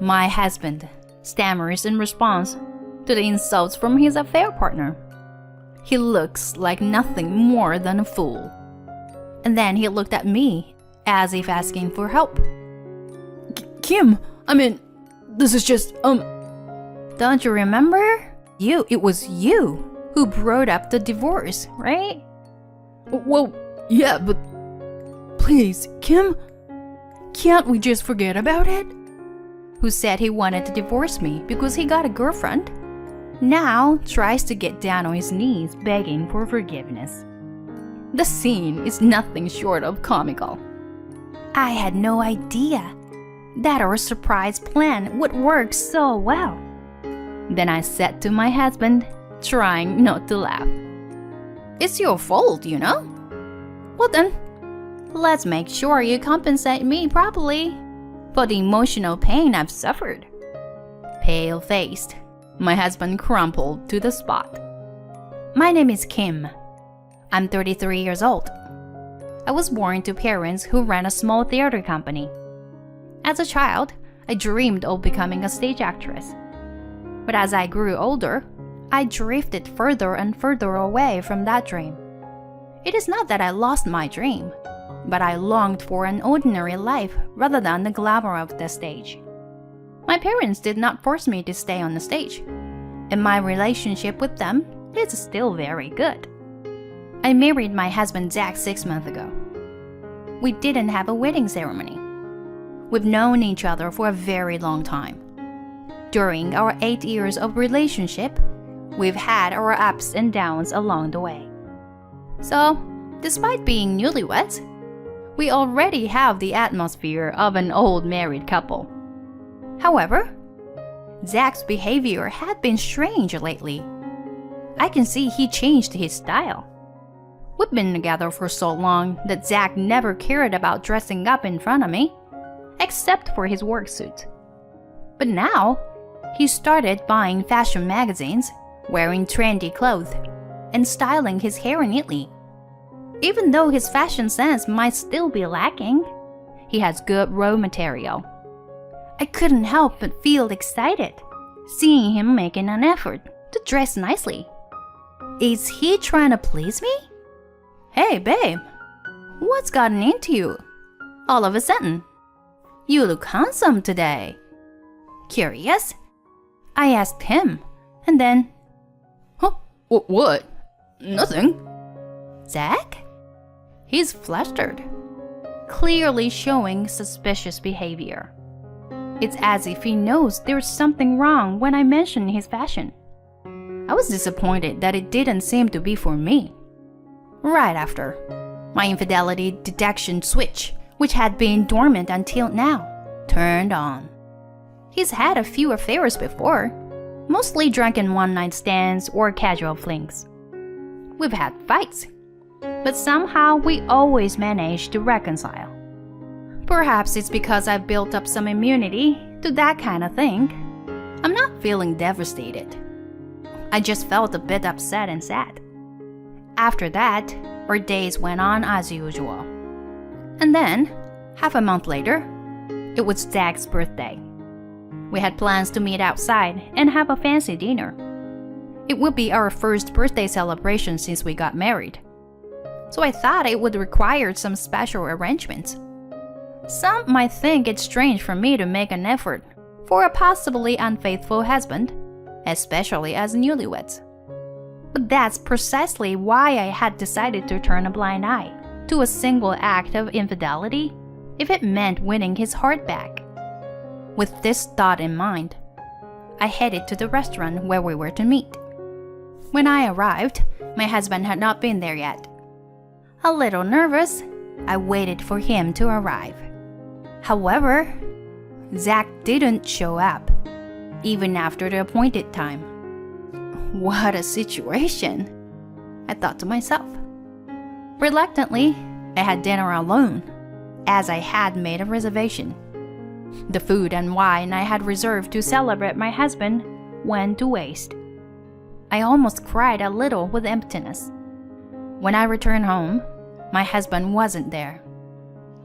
My husband stammers in response to the insults from his affair partner. He looks like nothing more than a fool. And then he looked at me as if asking for help. Kim, this is just, Don't you remember? It was you who brought up the divorce, right? Well, yeah, but please, Kim, can't we just forget about it? Who said he wanted to divorce me because he got a girlfriend, now tries to get down on his knees begging for forgiveness. The scene is nothing short of comical. I had no idea that our surprise plan would work so well. Then I said to my husband, trying not to laugh, "It's your fault, you know? Well then, let's make sure you compensate me properly for the emotional pain I've suffered." Pale-faced, my husband crumpled to the spot. My name is Kim. I'm 33 years old. I was born to parents who ran a small theater company. As a child, I dreamed of becoming a stage actress. But as I grew older, I drifted further and further away from that dream. It is not that I lost my dream, but I longed for an ordinary life rather than the glamour of the stage. My parents did not force me to stay on the stage, and my relationship with them is still very good. I married my husband Zach 6 months ago. We didn't have a wedding ceremony. We've known each other for a very long time. During our 8 years of relationship, we've had our ups and downs along the way. So, despite being newlyweds, we already have the atmosphere of an old married couple. However, Zach's behavior had been strange lately. I can see he changed his style. We've been together for so long that Zach never cared about dressing up in front of me, except for his work suit. But now, he started buying fashion magazines, wearing trendy clothes, and styling his hair neatly. Even though his fashion sense might still be lacking, he has good raw material. I couldn't help but feel excited, seeing him making an effort to dress nicely. Is he trying to please me? Hey, babe, what's gotten into you? All of a sudden, you look handsome today. Curious? I asked him, and then, Huh? What? Nothing. Zach? He's flustered, clearly showing suspicious behavior. It's as if he knows there's something wrong when I mention his fashion. I was disappointed that it didn't seem to be for me. Right after, my infidelity detection switch, which had been dormant until now, turned on. He's had a few affairs before, mostly drunken one-night stands or casual flings. We've had fights, but somehow we always manage to reconcile. Perhaps it's because I've built up some immunity to that kind of thing. I'm not feeling devastated. I just felt a bit upset and sad. After that, our days went on as usual. And then, half a month later, it was Zach's birthday. We had plans to meet outside and have a fancy dinner. It would be our first birthday celebration since we got married. So I thought it would require some special arrangements. Some might think it's strange for me to make an effort for a possibly unfaithful husband, especially as newlyweds. But that's precisely why I had decided to turn a blind eye to a single act of infidelity if it meant winning his heart back. With this thought in mind, I headed to the restaurant where we were to meet. When I arrived, my husband had not been there yet. A little nervous, I waited for him to arrive. However, Zach didn't show up, even after the appointed time. What a situation, I thought to myself. Reluctantly, I had dinner alone, as I had made a reservation. The food and wine I had reserved to celebrate my husband went to waste. I almost cried a little with emptiness. When I returned home, my husband wasn't there.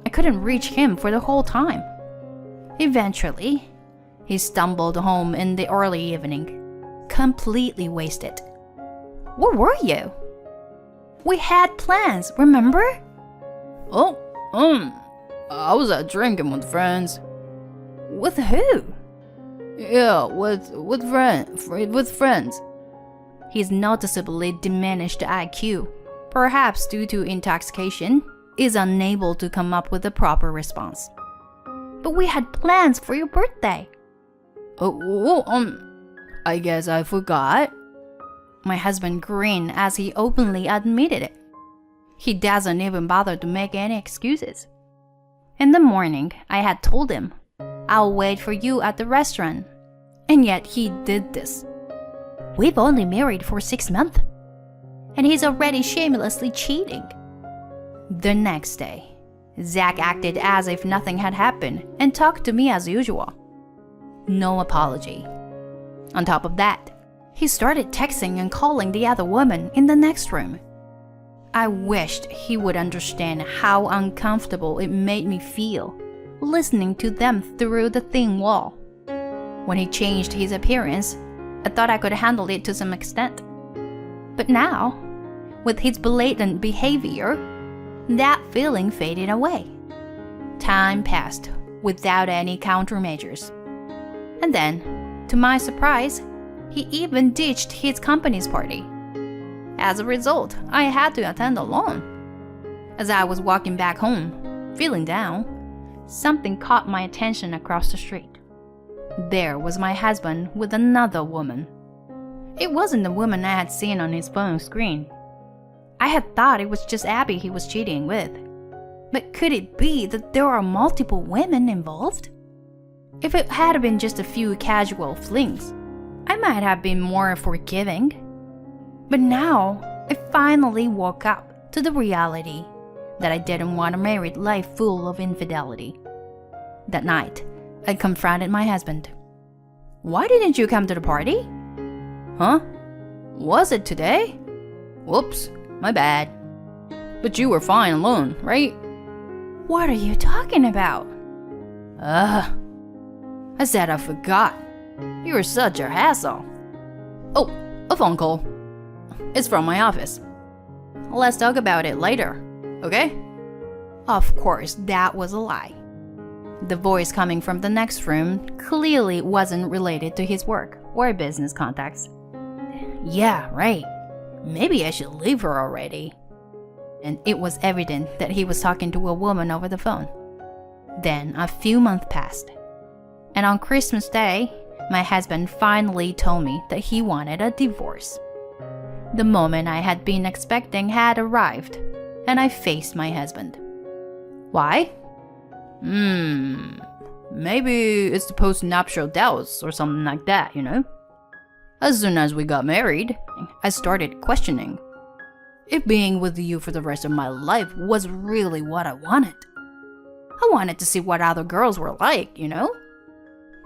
I couldn't reach him for the whole time. Eventually, He stumbled home in the early evening, completely wasted. Where were you? We had plans, remember? Oh, I was out drinking with friends. With who? Yeah, with friends. His noticeably diminished IQ, perhaps due to intoxication, is unable to come up with a proper response. But we had plans for your birthday. I guess I forgot. My husband grinned as he openly admitted it. He doesn't even bother to make any excuses. In the morning, I had told him, I'll wait for you at the restaurant. And yet he did this. We've only married for 6 months. And he's already shamelessly cheating. The next day, Zach acted as if nothing had happened and talked to me as usual. No apology. On top of that, he started texting and calling the other woman in the next room. I wished he would understand how uncomfortable it made me feel listening to them through the thin wall. When he changed his appearance, I thought I could handle it to some extent. But now, with his blatant behavior, that feeling faded away. Time passed without any countermeasures. And then, to my surprise, he even ditched his company's party. As a result, I had to attend alone. As I was walking back home, feeling down, something caught my attention across the street. There was my husband with another woman. It wasn't the woman I had seen on his phone screen. I had thought it was just Abby he was cheating with. But could it be that there are multiple women involved? If it had been just a few casual flings, I might have been more forgiving. But now, I finally woke up to the reality that I didn't want a married life full of infidelity. That night, I confronted my husband. Why didn't you come to the party? Huh? Was it today? Whoops, my bad. But you were fine alone, right? What are you talking about? I said I forgot. You were such a hassle. Oh, a phone call. It's from my office. Let's talk about it later, okay? Of course, that was a lie. The voice coming from the next room clearly wasn't related to his work or business contacts. Yeah, right. Maybe I should leave her already. And it was evident that he was talking to a woman over the phone. Then a few months passed. And on Christmas Day, my husband finally told me that he wanted a divorce. The moment I had been expecting had arrived, and I faced my husband. Why? Maybe it's the post-nuptial doubts or something like that, you know? As soon as we got married, I started questioning if being with you for the rest of my life was really what I wanted. I wanted to see what other girls were like, you know?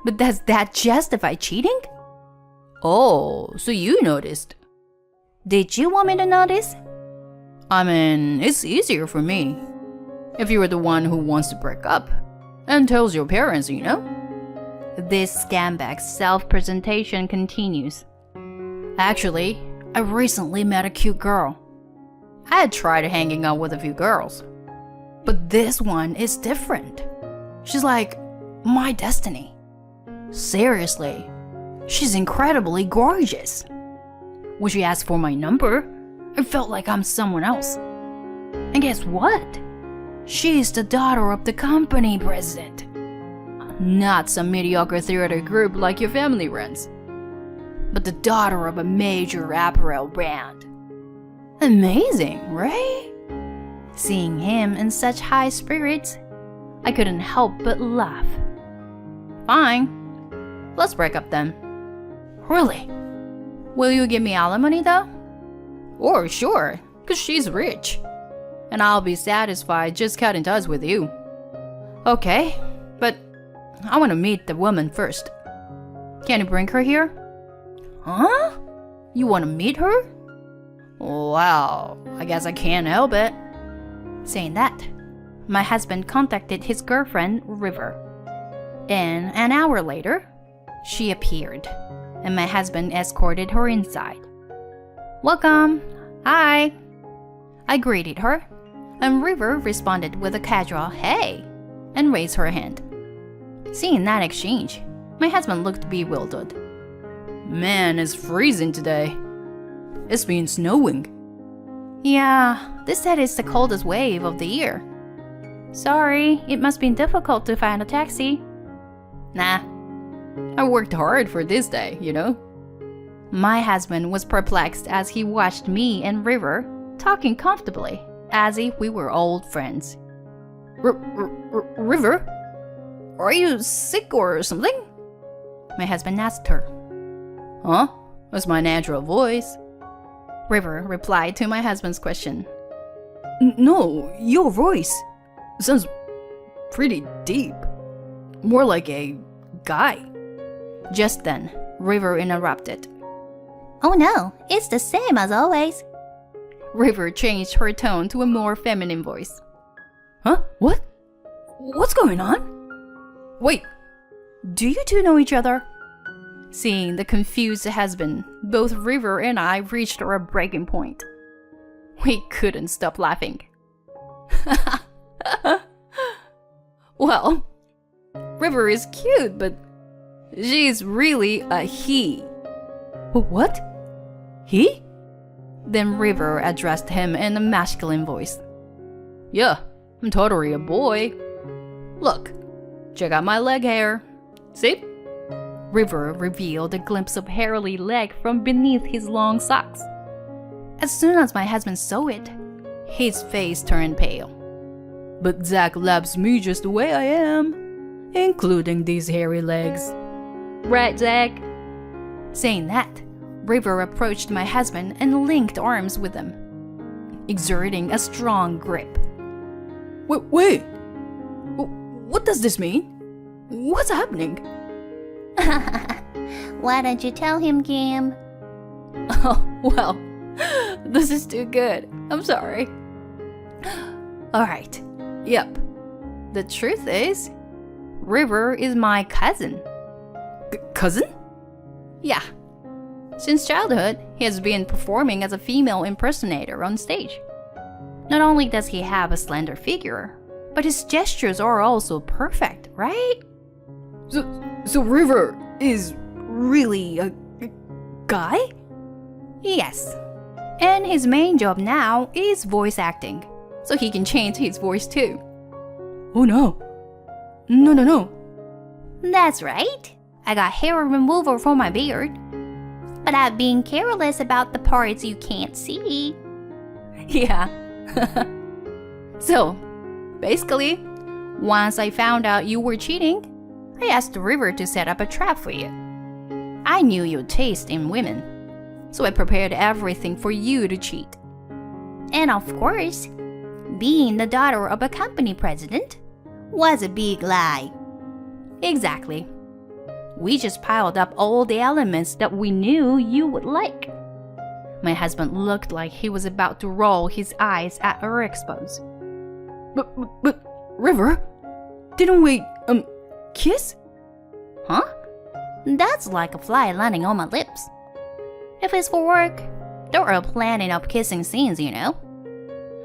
But does that justify cheating? Oh, so you noticed. Did you want me to notice? I mean, it's easier for me. If you were the one who wants to break up and tells your parents, you know? This scumbag's self-presentation continues. Actually, I recently met a cute girl. I had tried hanging out with a few girls, but this one is different. She's like my destiny. Seriously, she's incredibly gorgeous. When she asked for my number, I felt like I'm someone else. And guess what? She's the daughter of the company president. Not some mediocre theater group like your family runs, but the daughter of a major apparel brand. Amazing, right? Seeing him in such high spirits, I couldn't help but laugh. Fine, let's break up then. Really? Will you give me alimony though? Or sure, cause she's rich. And I'll be satisfied just cutting ties with you. Okay, but I want to meet the woman first. Can you bring her here? Huh? You want to meet her? Well, I guess I can't help it. Saying that, my husband contacted his girlfriend, River. And an hour later, she appeared, and my husband escorted her inside. "Welcome. Hi." I greeted her, and River responded with a casual "hey" and raised her hand. Seeing that exchange, my husband looked bewildered. Man, it's freezing today. It's been snowing. "Yeah, they said it's the coldest wave of the year." "Sorry, it must be difficult to find a taxi." Nah, I worked hard for this day, you know? My husband was perplexed as he watched me and River talking comfortably, as if we were old friends. River? Are you sick or something? My husband asked her. Huh? That's my natural voice. River replied to my husband's question. No, your voice sounds pretty deep. More like a guy. Just then, River interrupted. "Oh no, it's the same as always." River changed her tone to a more feminine voice. Huh? What? What's going on? Wait, "Do you two know each other?" Seeing the confused husband, both River and I reached our breaking point. We couldn't stop laughing. Well, River is cute, but she's really a he. What? He? Then River addressed him in a masculine voice. Yeah, I'm totally a boy. Look, check out my leg hair. See? River revealed a glimpse of hairy leg from beneath his long socks. As soon as my husband saw it, his face turned pale. But Zach loves me just the way I am, including these hairy legs. Right, Zach? Saying that, River approached my husband and linked arms with him, exerting a strong grip. Wait. What does this mean? What's happening? Why don't you tell him, Kim? Oh, well, this is too good. I'm sorry. Alright, yep. The truth is, River is my cousin. Cousin? Yeah. Since childhood, he has been performing as a female impersonator on stage. Not only does he have a slender figure, but his gestures are also perfect, right? So River is really a guy? Yes. And his main job now is voice acting, so he can change his voice too. Oh no. No. That's right. I got hair removal for my beard. But I've been careless about the parts you can't see. Yeah. So, basically, once I found out you were cheating, I asked River to set up a trap for you. I knew your taste in women, so I prepared everything for you to cheat. And of course, being the daughter of a company president was a big lie. Exactly. We just piled up all the elements that we knew you would like. My husband looked like he was about to roll his eyes at our expose. But River, didn't we, kiss? Huh? That's like a fly landing on my lips. If it's for work, there are plenty of kissing scenes, you know.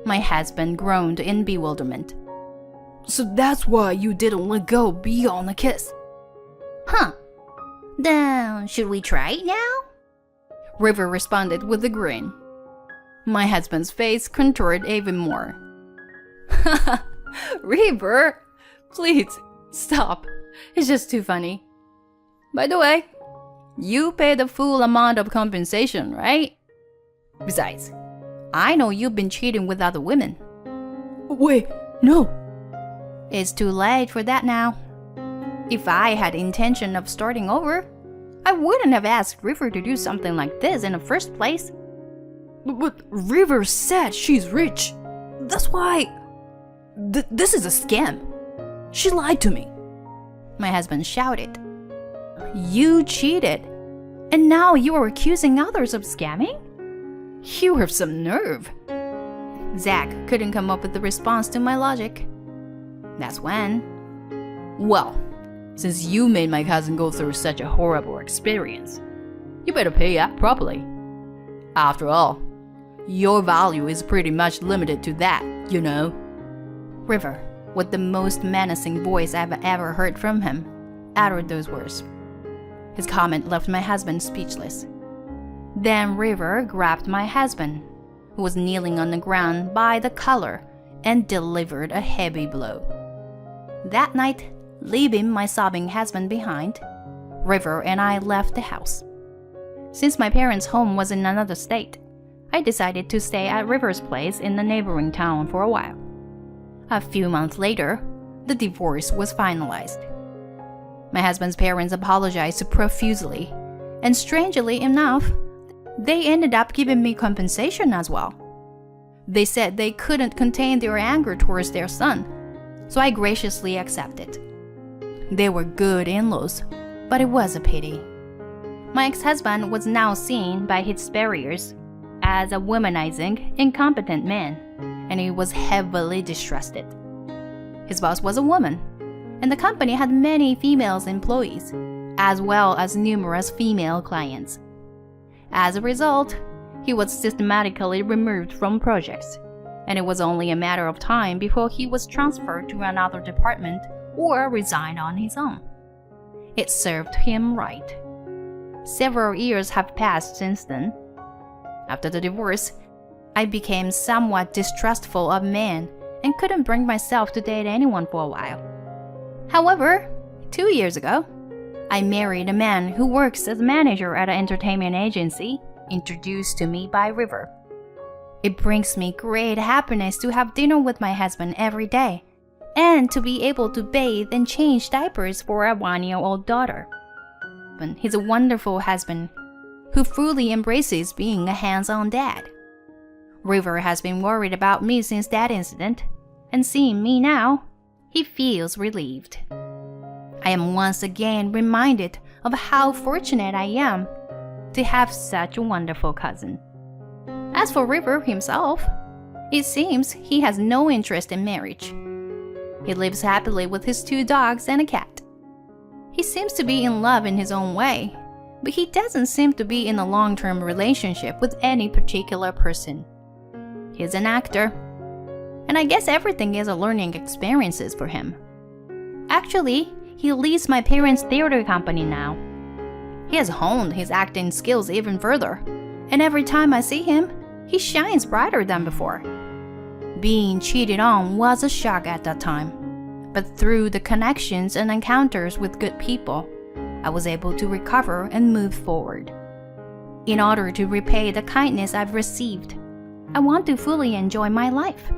My husband groaned in bewilderment. So that's why you didn't let go beyond the kiss. Huh. Then, should we try it now? River responded with a grin. My husband's face contoured even more. River, please, stop. It's just too funny. By the way, you pay the full amount of compensation, right? Besides, I know you've been cheating with other women. Wait, no. It's too late for that now. If I had intention of starting over, I wouldn't have asked River to do something like this in the first place. But River said she's rich. That's why... this is a scam. She lied to me. My husband shouted. You cheated, and now you are accusing others of scamming? You have some nerve. Zach couldn't come up with a response to my logic. That's when... Well, Since you made my cousin go through such a horrible experience, you better pay up properly. After all, your value is pretty much limited to that, you know. River, with the most menacing voice I've ever heard from him, uttered those words. His comment left my husband speechless. Then River grabbed my husband, who was kneeling on the ground by the collar, and delivered a heavy blow. That night, leaving my sobbing husband behind, River and I left the house. Since my parents' home was in another state, I decided to stay at River's place in the neighboring town for a while. A few months later, the divorce was finalized. My husband's parents apologized profusely, and strangely enough, they ended up giving me compensation as well. They said they couldn't contain their anger towards their son, so I graciously accepted. They were good in-laws, but it was a pity. My ex-husband was now seen by his superiors as a womanizing, incompetent man, and he was heavily distrusted. His boss was a woman, and the company had many female employees, as well as numerous female clients. As a result, he was systematically removed from projects, and it was only a matter of time before he was transferred to another department or resigned on his own. It served him right. Several years have passed since then. After the divorce, I became somewhat distrustful of men and couldn't bring myself to date anyone for a while. However, 2 years ago, I married a man who works as a manager at an entertainment agency, introduced to me by River. It brings me great happiness to have dinner with my husband every day, and to be able to bathe and change diapers for a 1-year-old daughter. But he's a wonderful husband who fully embraces being a hands-on dad. River has been worried about me since that incident, and seeing me now, he feels relieved. I am once again reminded of how fortunate I am to have such a wonderful cousin. As for River himself, it seems he has no interest in marriage. He lives happily with his 2 dogs and a cat. He seems to be in love in his own way, but he doesn't seem to be in a long-term relationship with any particular person. He's an actor, and I guess everything is a learning experiences for him. Actually, he leads my parents' theater company now. He has honed his acting skills even further, and every time I see him, he shines brighter than before. Being cheated on was a shock at that time, but through the connections and encounters with good people, I was able to recover and move forward. In order to repay the kindness I've received, I want to fully enjoy my life.